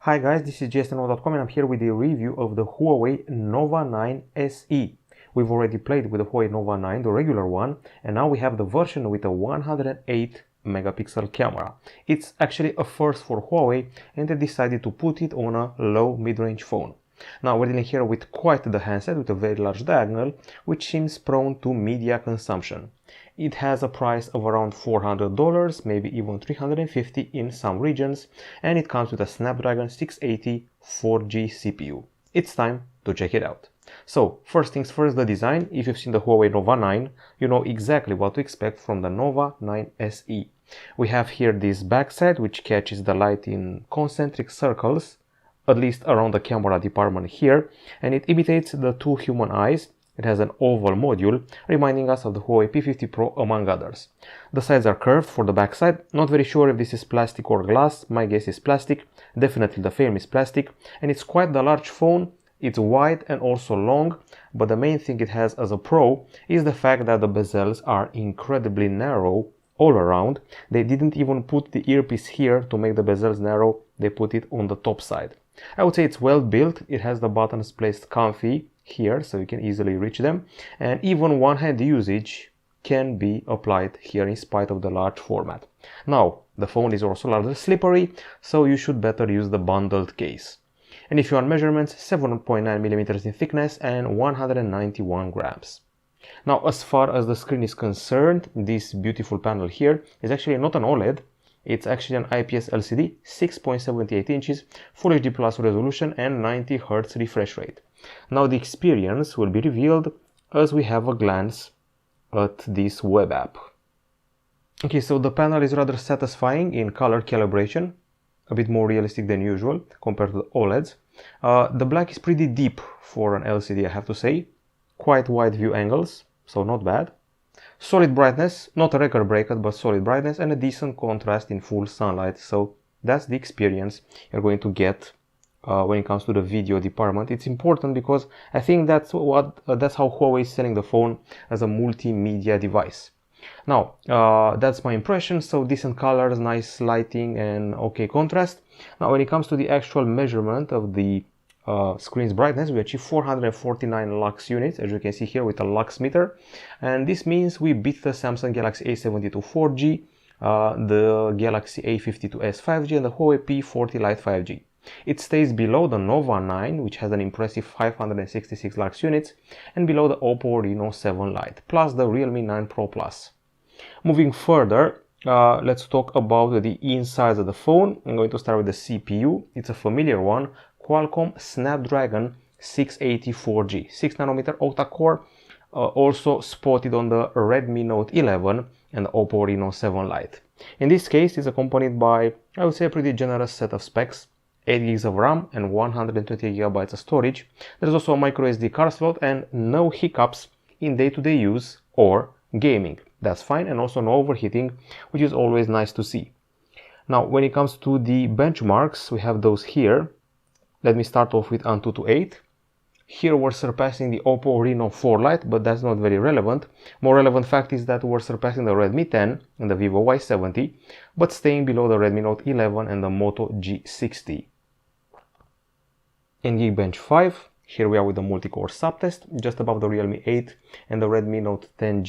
Hi guys, this is jsno.com and I'm here with a review of the Huawei Nova 9 SE. We've already played with the Huawei Nova 9, the regular one, and now we have the version with a 108 megapixel camera. It's actually a first for Huawei and they decided to put it on a low mid-range phone. Now we're dealing here with quite the handset with a very large diagonal, which seems prone to media consumption. It has a price of around $400, maybe even $350 in some regions, and it comes with a Snapdragon 680 4G CPU. It's time to check it out. So, first things first, the design. If you've seen the Huawei Nova 9, you know exactly what to expect from the Nova 9 SE. We have here this backside, which catches the light in concentric circles, at least around the camera department here, and it imitates the two human eyes. It has an oval module, reminding us of the Huawei P50 Pro among others. The sides are curved for the backside. Not very sure if this is plastic or glass. My guess is plastic. Definitely the frame is plastic, and it's quite the large phone. It's wide and also long, but the main thing it has as a pro is the fact that the bezels are incredibly narrow all around. They didn't even put the earpiece here to make the bezels narrow. They put it on the top side. I would say it's well built. It has the buttons placed comfy here, so you can easily reach them, and even one-hand usage can be applied here in spite of the large format. Now, the phone is also rather slippery, so you should better use the bundled case. And if you want measurements, 7.9mm in thickness and 191 grams. Now, as far as the screen is concerned, this beautiful panel here is actually not an OLED. It's actually an IPS LCD, 6.78 inches, Full HD Plus resolution and 90 Hz refresh rate. Now the experience will be revealed as we have a glance at this web app. Okay, so the panel is rather satisfying in color calibration, a bit more realistic than usual compared to the OLEDs. The black is pretty deep for an LCD, I have to say. Quite wide view angles, so not bad. Solid brightness, not a record breaker, but solid brightness, and a decent contrast in full sunlight. So that's the experience you're going to get when it comes to the video department. It's important because I think that's how Huawei is selling the phone, as a multimedia device. Now, that's my impression. So decent colors, nice lighting, and okay contrast. Now, when it comes to the actual measurement of the screen's brightness, we achieve 449 lux units, as you can see here with a lux meter, and this means we beat the Samsung Galaxy A72 4G, the Galaxy A52s 5G, and the Huawei P40 Lite 5G. It stays below the Nova 9, which has an impressive 566 lux units, and below the Oppo Reno 7 Lite, plus the Realme 9 Pro Plus. Moving further, let's talk about the insides of the phone. I'm going to start with the CPU. It's a familiar one, Qualcomm Snapdragon 680 4G, 6nm octa-core, also spotted on the Redmi Note 11 and the Oppo Reno 7 Lite. In this case, it's accompanied by, I would say, a pretty generous set of specs, 8GB of RAM and 120GB of storage. There's also a microSD card slot and no hiccups in day-to-day use or gaming. That's fine, and also no overheating, which is always nice to see. Now, when it comes to the benchmarks, we have those here. Let me start off with Antutu 8. Here we're surpassing the Oppo Reno 4 Lite, but that's not very relevant. More relevant fact is that we're surpassing the Redmi 10 and the Vivo Y70, but staying below the Redmi Note 11 and the Moto G60. In Geekbench 5, here we are with the multi-core subtest, just above the Realme 8 and the Redmi Note 10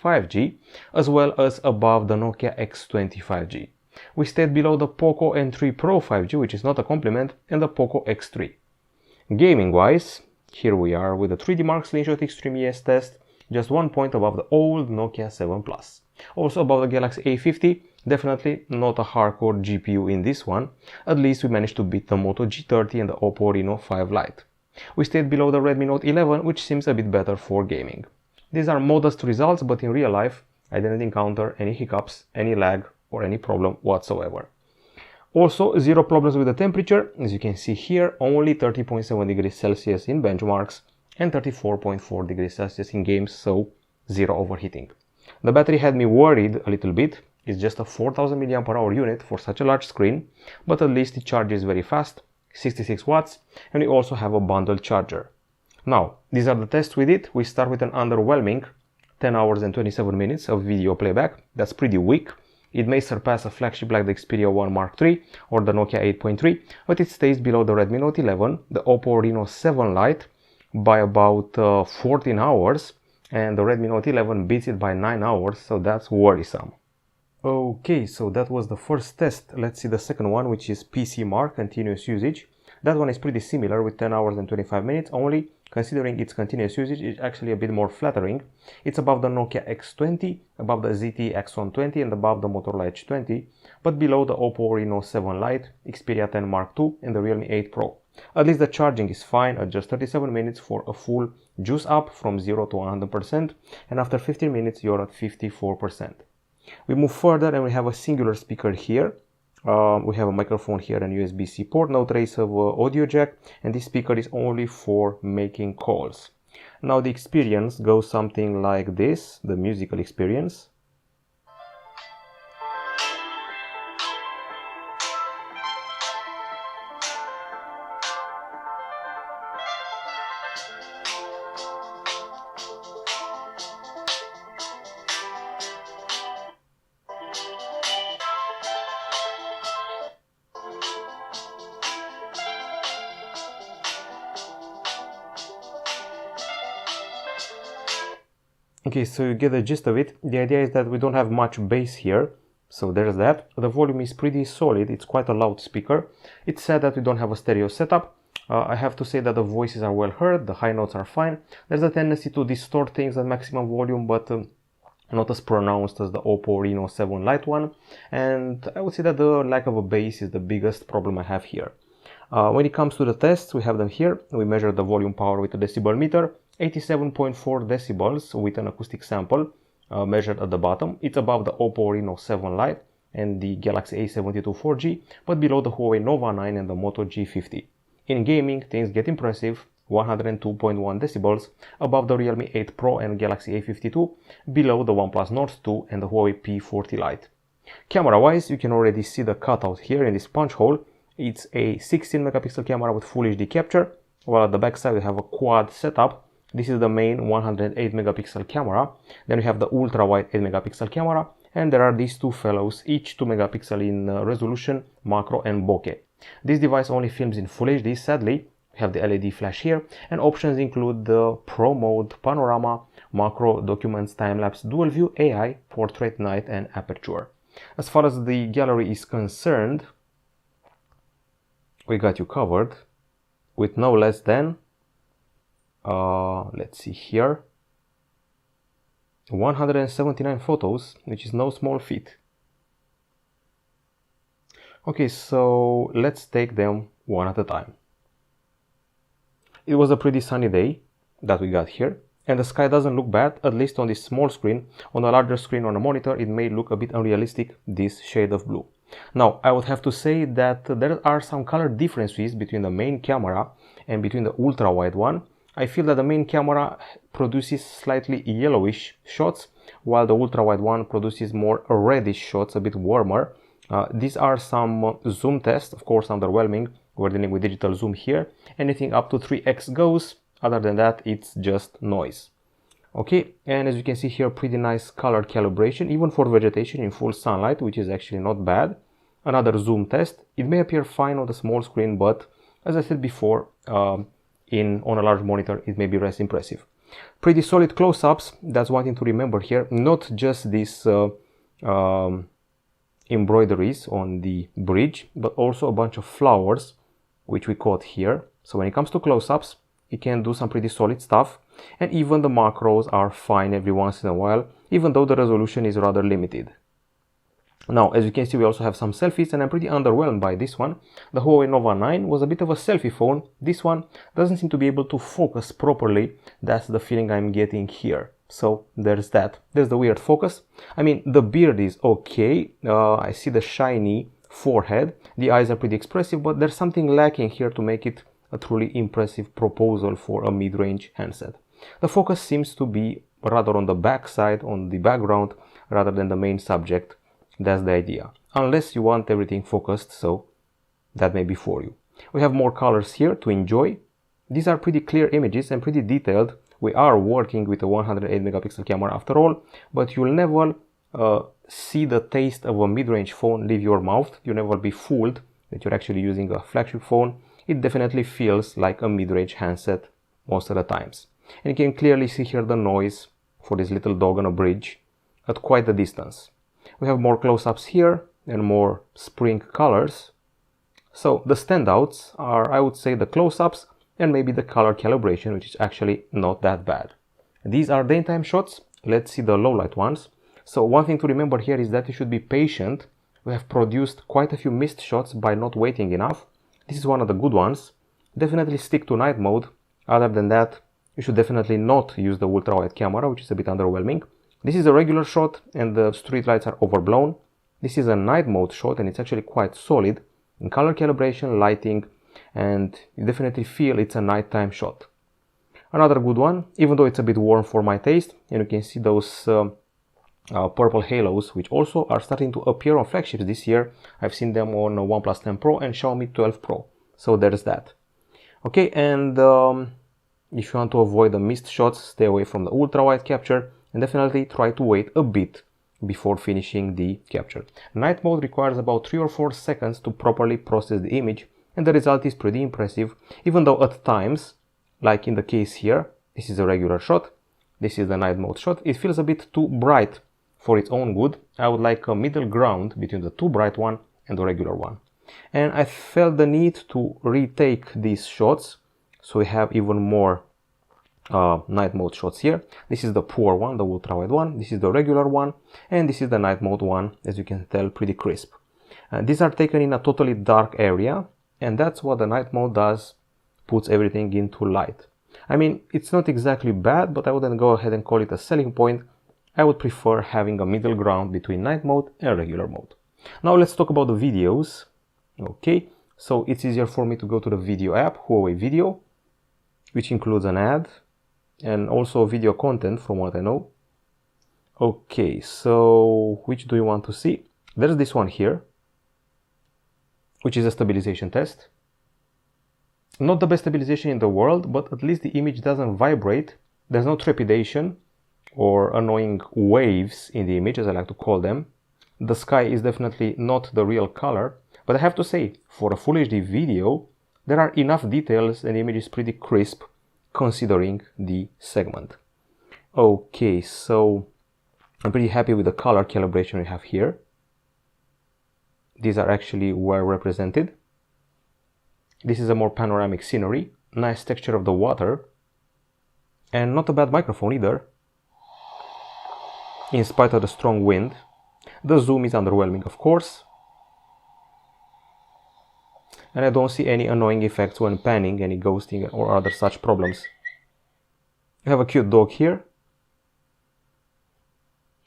5G, as well as above the Nokia X20 5G. We stayed below the Poco N3 Pro 5G, which is not a compliment, and the Poco X3. Gaming-wise, here we are with the 3D Mark Slingshot Extreme ES test, just 1 point above the old Nokia 7 Plus. Also above the Galaxy A50, definitely not a hardcore GPU in this one. At least we managed to beat the Moto G30 and the Oppo Reno 5 Lite. We stayed below the Redmi Note 11, which seems a bit better for gaming. These are modest results, but in real life, I didn't encounter any hiccups, any lag, or any problem whatsoever. Also, zero problems with the temperature. As you can see here, only 30.7 degrees Celsius in benchmarks and 34.4 degrees Celsius in games, so zero overheating. The battery had me worried a little bit. It's just a 4000 mAh unit for such a large screen, but at least it charges very fast, 66 watts, and we also have a bundled charger. Now, these are the tests with it. We start with an underwhelming 10 hours and 27 minutes of video playback. That's pretty weak. It may surpass a flagship like the Xperia 1 Mark III or the Nokia 8.3, but it stays below the Redmi Note 11, the Oppo Reno 7 Lite by about 14 hours, and the Redmi Note 11 beats it by 9 hours, so that's worrisome. Okay, so that was the first test. Let's see the second one, which is PC Mark, continuous usage. That one is pretty similar with 10 hours and 25 minutes, only considering its continuous usage is actually a bit more flattering. It's above the Nokia X20, above the ZTE X120 and above the Motorola Edge20, but below the Oppo Reno 7 Lite, Xperia 10 Mark II and the Realme 8 Pro. At least the charging is fine at just 37 minutes for a full juice up from 0 to 100%, and after 15 minutes you're at 54%. We move further and we have a singular speaker here. We have a microphone here and USB-C port, no trace of audio jack, and this speaker is only for making calls. Now the experience goes something like this, the musical experience. Okay, so you get the gist of it. The idea is that we don't have much bass here, so there's that. The volume is pretty solid, it's quite a loud speaker. It's sad that we don't have a stereo setup. I have to say that the voices are well heard, the high notes are fine. There's a tendency to distort things at maximum volume, but not as pronounced as the Oppo Reno 7 Lite one. And I would say that the lack of a bass is the biggest problem I have here. When it comes to the tests, we have them here. We measure the volume power with a decibel meter. 87.4 decibels with an acoustic sample measured at the bottom. It's above the Oppo Reno 7 Lite and the Galaxy A72 4G, but below the Huawei Nova 9 and the Moto G50. In gaming, things get impressive, 102.1 decibels, above the Realme 8 Pro and Galaxy A52, below the OnePlus Nord 2 and the Huawei P40 Lite. Camera-wise, you can already see the cutout here in this punch hole. It's a 16 megapixel camera with Full HD capture, while at the back side we have a quad setup. This is the main 108 megapixel camera. Then we have the ultra-wide 8 megapixel camera, and there are these two fellows, each 2 megapixel in resolution, macro and bokeh. This device only films in Full HD, sadly. We have the LED flash here, and options include the Pro mode, panorama, macro, documents, time-lapse, dual view, AI, portrait, night and aperture. As far as the gallery is concerned, we got you covered with no less than let's see here, 179 photos, which is no small feat. Okay, so let's take them one at a time. It was a pretty sunny day that we got here, and the sky doesn't look bad, at least on this small screen. On a larger screen on a monitor, it may look a bit unrealistic, this shade of blue. Now, I would have to say that there are some color differences between the main camera and between the ultra-wide one. I feel that the main camera produces slightly yellowish shots, while the ultra-wide one produces more reddish shots, a bit warmer. These are some zoom tests, of course underwhelming. We're dealing with digital zoom here. Anything up to 3x goes, other than that it's just noise. Okay, and as you can see here, pretty nice color calibration, even for vegetation in full sunlight, which is actually not bad. Another zoom test. It may appear fine on the small screen, but as I said before, on a large monitor it may be less impressive. Pretty solid close-ups, that's one thing to remember here, not just these embroideries on the bridge, but also a bunch of flowers which we caught here. So when it comes to close-ups, it can do some pretty solid stuff, and even the macros are fine every once in a while, even though the resolution is rather limited. Now, as you can see, we also have some selfies, and I'm pretty underwhelmed by this one. The Huawei Nova 9 was a bit of a selfie phone. This one doesn't seem to be able to focus properly. That's the feeling I'm getting here. So there's that. There's the weird focus. I mean, the beard is okay. I see the shiny forehead. The eyes are pretty expressive, but there's something lacking here to make it a truly impressive proposal for a mid-range handset. The focus seems to be rather on the back side, on the background, rather than the main subject. That's the idea, unless you want everything focused, so that may be for you. We have more colors here to enjoy. These are pretty clear images and pretty detailed. We are working with a 108 megapixel camera after all, but you'll never see the taste of a mid-range phone leave your mouth. You'll never be fooled that you're actually using a flagship phone. It definitely feels like a mid-range handset most of the times. And you can clearly see here the noise for this little dog on a bridge at quite a distance. We have more close-ups here and more spring colors. So the standouts are, I would say, the close-ups and maybe the color calibration, which is actually not that bad. These are daytime shots. Let's see the low light ones. So one thing to remember here is that you should be patient. We have produced quite a few missed shots by not waiting enough. This is one of the good ones. Definitely stick to night mode. Other than that, you should definitely not use the ultra-wide camera, which is a bit underwhelming. This is a regular shot and the street lights are overblown. This is a night mode shot and it's actually quite solid in color calibration, lighting, and you definitely feel it's a nighttime shot. Another good one, even though it's a bit warm for my taste, and you can see those purple halos, which also are starting to appear on flagships this year. I've seen them on OnePlus 10 Pro and Xiaomi 12 Pro. So there's that. Okay, and if you want to avoid the missed shots, stay away from the ultra-wide capture and definitely try to wait a bit before finishing the capture. Night mode requires about 3 or 4 seconds to properly process the image, and the result is pretty impressive, even though at times, like in the case here, this is a regular shot, this is the night mode shot, it feels a bit too bright for its own good. I would like a middle ground between the too bright one and the regular one. And I felt the need to retake these shots, so we have even more night mode shots here. This is the poor one, the ultra wide one, this is the regular one, and this is the night mode one, as you can tell, pretty crisp. These are taken in a totally dark area, and that's what the night mode does, puts everything into light. I mean, it's not exactly bad, but I wouldn't go ahead and call it a selling point. I would prefer having a middle ground between night mode and regular mode. Now let's talk about the videos. Okay, so it's easier for me to go to the video app, Huawei Video, which includes an ad and also video content from what I know. Okay, so which do you want to see? There's this one here, which is a stabilization test. Not the best stabilization in the world, but at least the image doesn't vibrate. There's no trepidation or annoying waves in the image, as I like to call them. The sky is definitely not the real color, but I have to say, for a Full HD video, there are enough details and the image is pretty crisp considering the segment. Okay, so I'm pretty happy with the color calibration we have here. These are actually well represented. This is a more panoramic scenery, nice texture of the water, and not a bad microphone either, in spite of the strong wind. The zoom is underwhelming, of course, and I don't see any annoying effects when panning, any ghosting or other such problems. We have a cute dog here,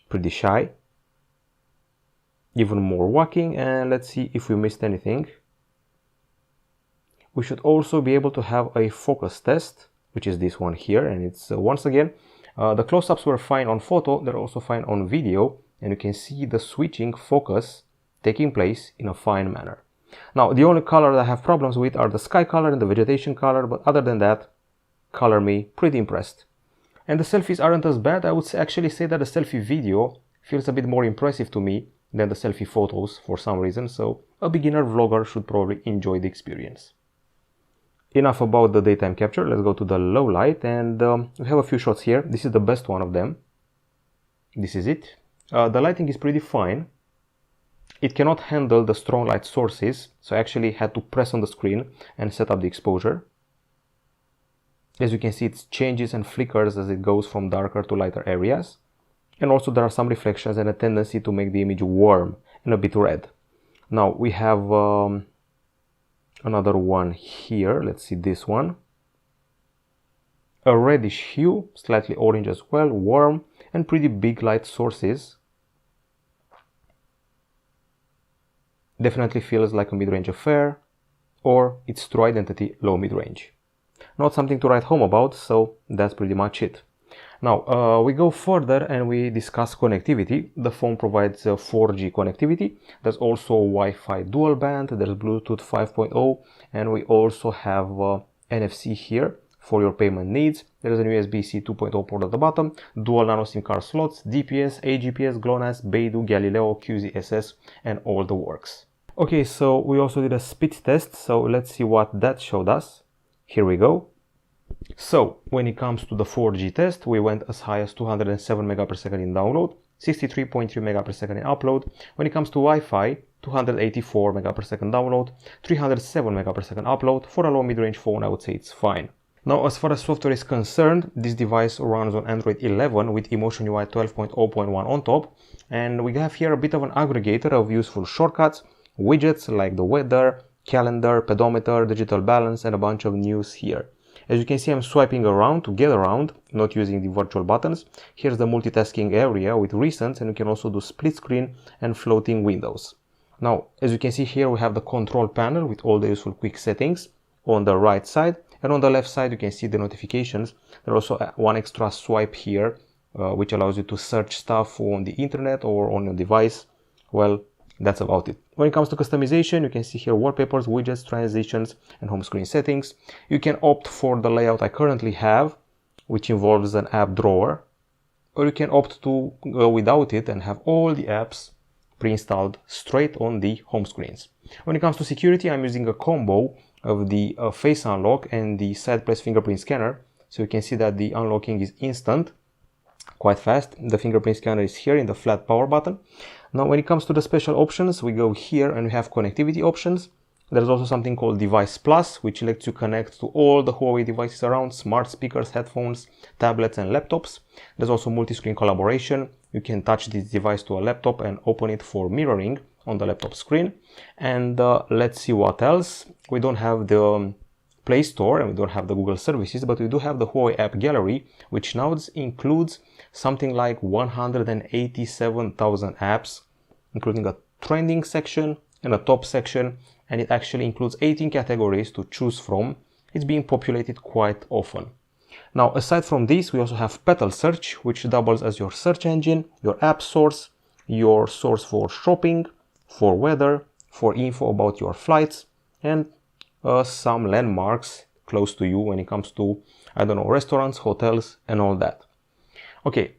pretty shy, even more walking, and let's see if we missed anything. We should also be able to have a focus test, which is this one here, and it's once again, the close-ups were fine on photo, they're also fine on video, and you can see the switching focus taking place in a fine manner. Now, the only color that I have problems with are the sky color and the vegetation color, but other than that, color me pretty impressed. And the selfies aren't as bad. I would actually say that the selfie video feels a bit more impressive to me than the selfie photos for some reason, so a beginner vlogger should probably enjoy the experience. Enough about the daytime capture, let's go to the low light, and we have a few shots here. This is the best one of them. This is it. The lighting is pretty fine. It cannot handle the strong light sources, so I actually had to press on the screen and set up the exposure. As you can see, it changes and flickers as it goes from darker to lighter areas. And also there are some reflections and a tendency to make the image warm and a bit red. Now we have another one here. Let's see this one. A reddish hue, slightly orange as well, warm, and pretty big light sources. Definitely feels like a mid-range affair, or its true identity, low mid-range. Not something to write home about, so that's pretty much it. Now we go further and we discuss connectivity. The phone provides 4G connectivity. There's also Wi-Fi dual band, there's Bluetooth 5.0, and we also have NFC here for your payment needs. There is an USB-C 2.0 port at the bottom, dual nano SIM card slots, DPS, AGPS, GLONASS, Beidou, Galileo, QZSS, and all the works. Okay, so we also did a speed test, so let's see what that showed us. Here we go. So when it comes to the 4G test, we went as high as 207 megapsecond in download, 63.3 megapsecond in upload. When it comes to Wi-Fi, 284 megapsecond download, 307 megapsecond upload. For a low mid-range phone, I would say it's fine. Now, as far as software is concerned, this device runs on Android 11 with EMUI 12.0.1 on top, and we have here a bit of an aggregator of useful shortcuts, widgets like the weather, calendar, pedometer, digital balance, and a bunch of news here. As you can see, I'm swiping around to get around, not using the virtual buttons. Here's the multitasking area with recents, and you can also do split screen and floating windows. Now, as you can see here, we have the control panel with all the useful quick settings on the right side, and on the left side you can see the notifications. There's also one extra swipe here, which allows you to search stuff on the internet or on your device. Well, that's about it. When it comes to customization, you can see here wallpapers, widgets, transitions, and home screen settings. You can opt for the layout I currently have, which involves an app drawer, or you can opt to go without it and have all the apps pre-installed straight on the home screens. When it comes to security, I'm using a combo of the face unlock and the side press fingerprint scanner. So you can see that the unlocking is instant, quite fast. The fingerprint scanner is here in the flat power button. Now, when it comes to the special options, we go here and we have connectivity options. There's also something called Device Plus, which lets you connect to all the Huawei devices around, smart speakers, headphones, tablets, and laptops. There's also multi-screen collaboration. You can touch this device to a laptop and open it for mirroring on the laptop screen. And let's see what else. We don't have the Play Store and we don't have the Google services, but we do have the Huawei App Gallery, which now includes something like 187,000 apps, including a trending section and a top section, and it actually includes 18 categories to choose from. It's being populated quite often. Now, aside from this, we also have Petal Search, which doubles as your search engine, your app source, your source for shopping, for weather, for info about your flights, and some landmarks close to you when it comes to, I don't know, restaurants, hotels, and all that. Okay,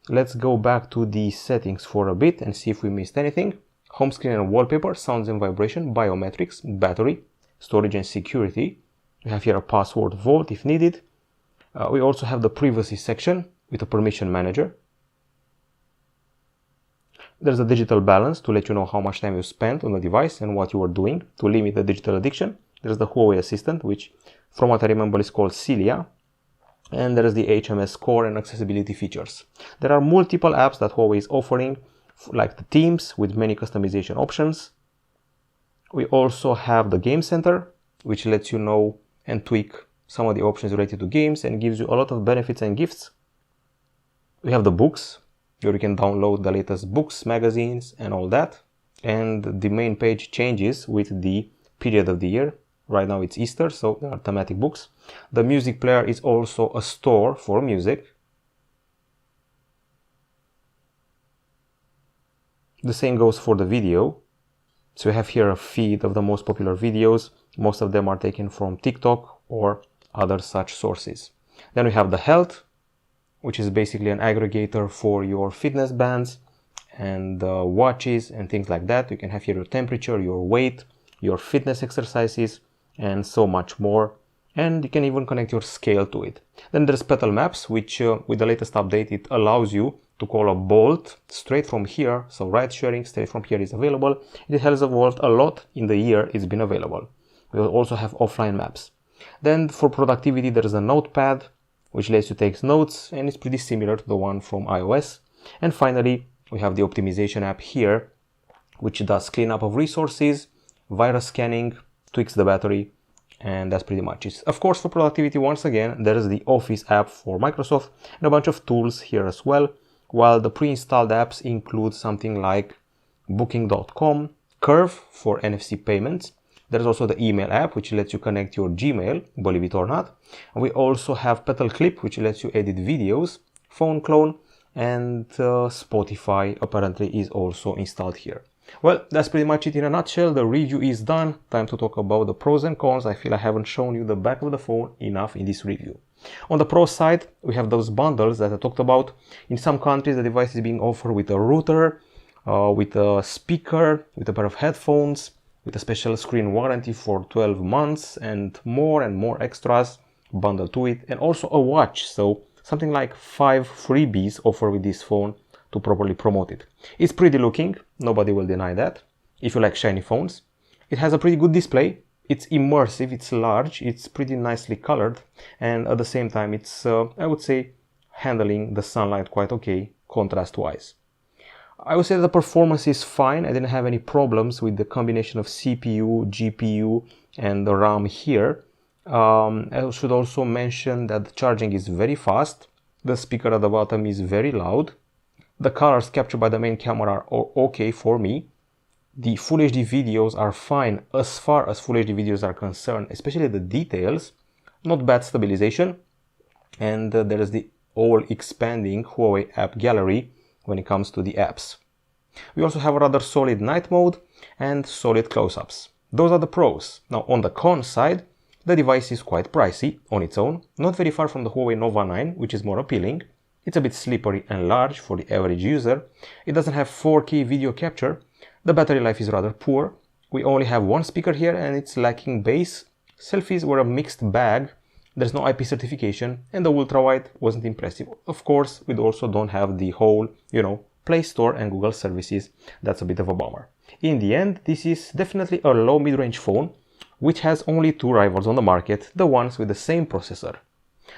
let's go back to the settings for a bit and see if we missed anything. Home screen and wallpaper, sounds and vibration, biometrics, battery, storage and security. We have here a password vault if needed. We also have the privacy section with a permission manager. There's a digital balance to let you know how much time you spent on the device and what you are doing to limit the digital addiction. There's the Huawei Assistant, which from what I remember is called Celia. And there is the HMS Core and accessibility features. There are multiple apps that Huawei is offering, like the themes with many customization options. We also have the Game Center, which lets you know and tweak some of the options related to games and gives you a lot of benefits and gifts. We have the books, where you can download the latest books, magazines, and all that. And the main page changes with the period of the year. Right now it's Easter, so there are thematic books. The music player is also a store for music. The same goes for the video. So we have here a feed of the most popular videos. Most of them are taken from TikTok or other such sources. Then we have the health, which is basically an aggregator for your fitness bands and watches and things like that. You can have here your temperature, your weight, your fitness exercises, and so much more. And you can even connect your scale to it. Then there's Petal Maps, which with the latest update, it allows you to call a Bolt straight from here. So ride sharing straight from here is available. It has evolved a lot in the year it's been available. We also have offline maps. Then for productivity, there's a Notepad, which lets you take notes, and it's pretty similar to the one from iOS. And finally, we have the optimization app here, which does cleanup of resources, virus scanning, tweaks the battery, and that's pretty much it. Of course, for productivity, once again, there is the Office app for Microsoft and a bunch of tools here as well, while the pre-installed apps include something like Booking.com, Curve for NFC payments. There's also the email app, which lets you connect your Gmail, believe it or not. And we also have Petal Clip, which lets you edit videos, phone clone, and Spotify apparently is also installed here. Well, that's pretty much it in a nutshell. The review is done. Time to talk about the pros and cons. I feel I haven't shown you the back of the phone enough in this review. On the pro side, we have those bundles that I talked about. In some countries, the device is being offered with a router, with a speaker, with a pair of headphones, with a special screen warranty for 12 months and more extras bundled to it, and also a watch. So something like 5 freebies offered with this phone to properly promote it. It's pretty looking, nobody will deny that, if you like shiny phones. It has a pretty good display, it's immersive, it's large, it's pretty nicely colored, and at the same time it's, I would say, handling the sunlight quite okay, contrast-wise. I would say that the performance is fine. I didn't have any problems with the combination of CPU, GPU, and the RAM here. I should also mention that the charging is very fast, the speaker at the bottom is very loud, the colors captured by the main camera are okay for me. The Full HD videos are fine as far as Full HD videos are concerned, especially the details. Not bad stabilization. And there is the all expanding Huawei app gallery when it comes to the apps. We also have a rather solid night mode and solid close-ups. Those are the pros. Now on the con side, the device is quite pricey on its own, not very far from the Huawei Nova 9, which is more appealing. It's a bit slippery and large for the average user. It doesn't have 4K video capture. The battery life is rather poor. We only have one speaker here and it's lacking bass. Selfies were a mixed bag. There's no IP certification and the ultrawide wasn't impressive. Of course, we also don't have the whole, Play Store and Google services. That's a bit of a bummer. In the end, this is definitely a low mid-range phone, which has only 2 rivals on the market, the ones with the same processor.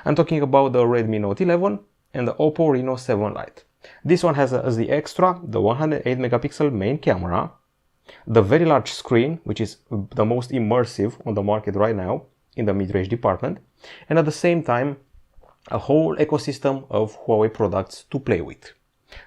I'm talking about the Redmi Note 11 and the Oppo Reno 7 Lite. This one has as the extra the 108 megapixel main camera, the very large screen, which is the most immersive on the market right now in the mid-range department, and at the same time a whole ecosystem of Huawei products to play with.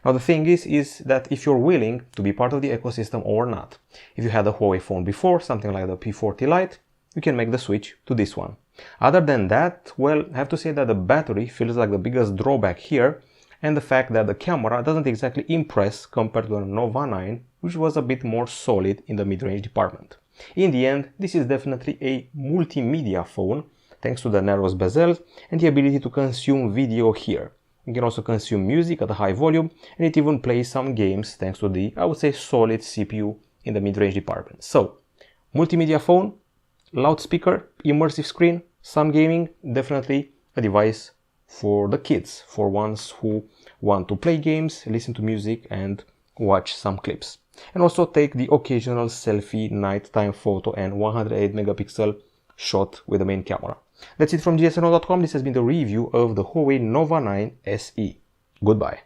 Now the thing is that if you're willing to be part of the ecosystem or not, if you had a Huawei phone before, something like the P40 Lite, you can make the switch to this one. Other than that, well, I have to say that the battery feels like the biggest drawback here, and the fact that the camera doesn't exactly impress compared to the Nova 9, which was a bit more solid in the mid-range department. In the end, this is definitely a multimedia phone, thanks to the narrow bezel and the ability to consume video here. You can also consume music at a high volume, and it even plays some games thanks to the, I would say, solid CPU in the mid-range department. So, multimedia phone, loudspeaker, immersive screen, some gaming, definitely a device for the kids, for ones who want to play games, listen to music and watch some clips. And also take the occasional selfie, nighttime photo and 108 megapixel shot with the main camera. That's it from gsno.com. This has been the review of the Huawei Nova 9 SE. Goodbye.